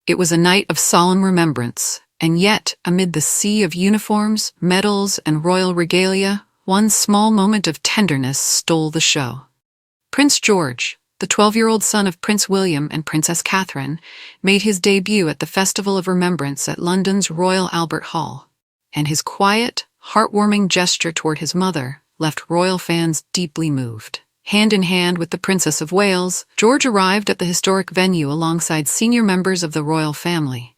It was a night of solemn remembrance, and yet, amid the sea of uniforms, medals, and royal regalia, one small moment of tenderness stole the show. Prince George, the 12-year-old son of Prince William and Princess Catherine, made his debut at the Festival of Remembrance at London's Royal Albert Hall, and his quiet, heartwarming gesture toward his mother left royal fans deeply moved. Hand in hand with the Princess of Wales, George arrived at the historic venue alongside senior members of the royal family,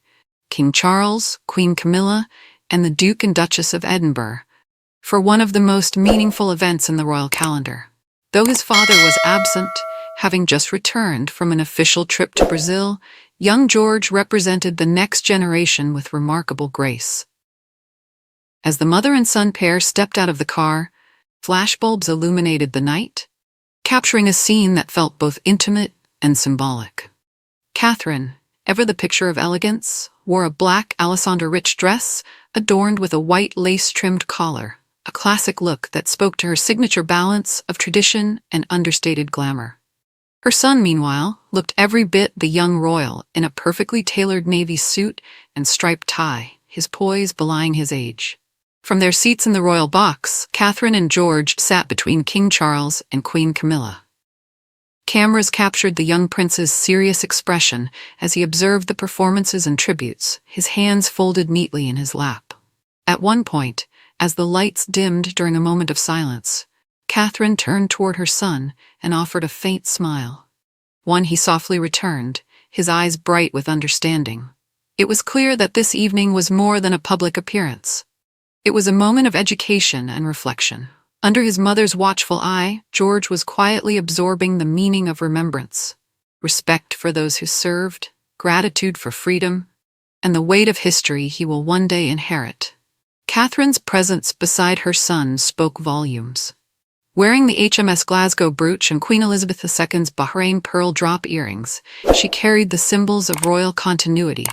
King Charles, Queen Camilla, and the Duke and Duchess of Edinburgh, for one of the most meaningful events in the royal calendar. Though his father was absent, having just returned from an official trip to Brazil, young George represented the next generation with remarkable grace. As the mother and son pair stepped out of the car, flashbulbs illuminated the night, capturing a scene that felt both intimate and symbolic. Catherine, ever the picture of elegance, wore a black Alessandra rich dress adorned with a white lace-trimmed collar, a classic look that spoke to her signature balance of tradition and understated glamour. Her son, meanwhile, looked every bit the young royal in a perfectly tailored navy suit and striped tie, his poise belying his age. From their seats in the royal box, Catherine and George sat between King Charles and Queen Camilla. Cameras captured the young prince's serious expression as he observed the performances and tributes, his hands folded neatly in his lap. At one point, as the lights dimmed during a moment of silence, Catherine turned toward her son and offered a faint smile. One he softly returned, his eyes bright with understanding. It was clear that this evening was more than a public appearance. It was a moment of education and reflection. Under his mother's watchful eye, George was quietly absorbing the meaning of remembrance, respect for those who served, gratitude for freedom, and the weight of history he will one day inherit. Catherine's presence beside her son spoke volumes. Wearing the HMS Glasgow brooch and Queen Elizabeth II's Bahrain pearl drop earrings, she carried the symbols of royal continuity,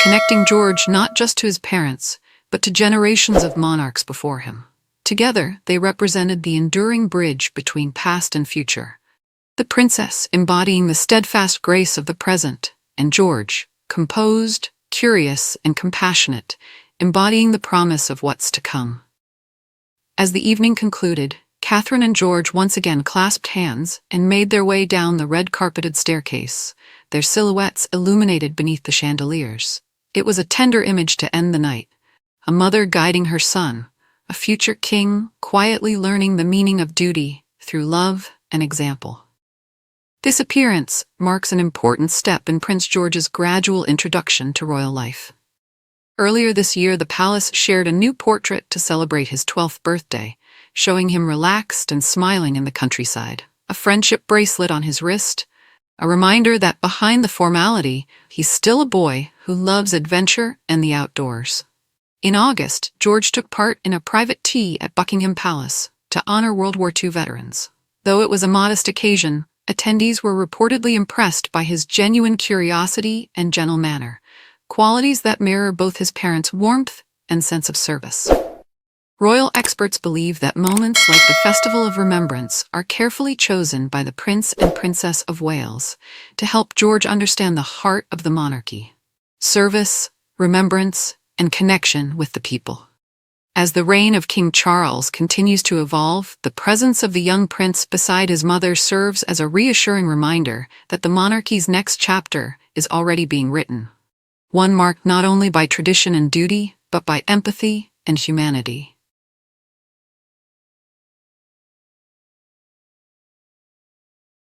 connecting George not just to his parents, but to generations of monarchs before him. Together, they represented the enduring bridge between past and future. The princess embodying the steadfast grace of the present, and George, composed, curious, and compassionate, embodying the promise of what's to come. As the evening concluded, Catherine and George once again clasped hands and made their way down the red-carpeted staircase, their silhouettes illuminated beneath the chandeliers. It was a tender image to end the night. A mother guiding her son, a future king quietly learning the meaning of duty through love and example. This appearance marks an important step in Prince George's gradual introduction to royal life. Earlier this year, the palace shared a new portrait to celebrate his 12th birthday, showing him relaxed and smiling in the countryside, a friendship bracelet on his wrist, a reminder that behind the formality, he's still a boy who loves adventure and the outdoors. In August, George took part in a private tea at Buckingham Palace to honor World War II veterans. Though it was a modest occasion, attendees were reportedly impressed by his genuine curiosity and gentle manner, qualities that mirror both his parents' warmth and sense of service. Royal experts believe that moments like the Festival of Remembrance are carefully chosen by the Prince and Princess of Wales to help George understand the heart of the monarchy: service, remembrance, and connection with the people. As the reign of King Charles continues to evolve, the presence of the young prince beside his mother serves as a reassuring reminder that the monarchy's next chapter is already being written. One marked not only by tradition and duty, but by empathy and humanity.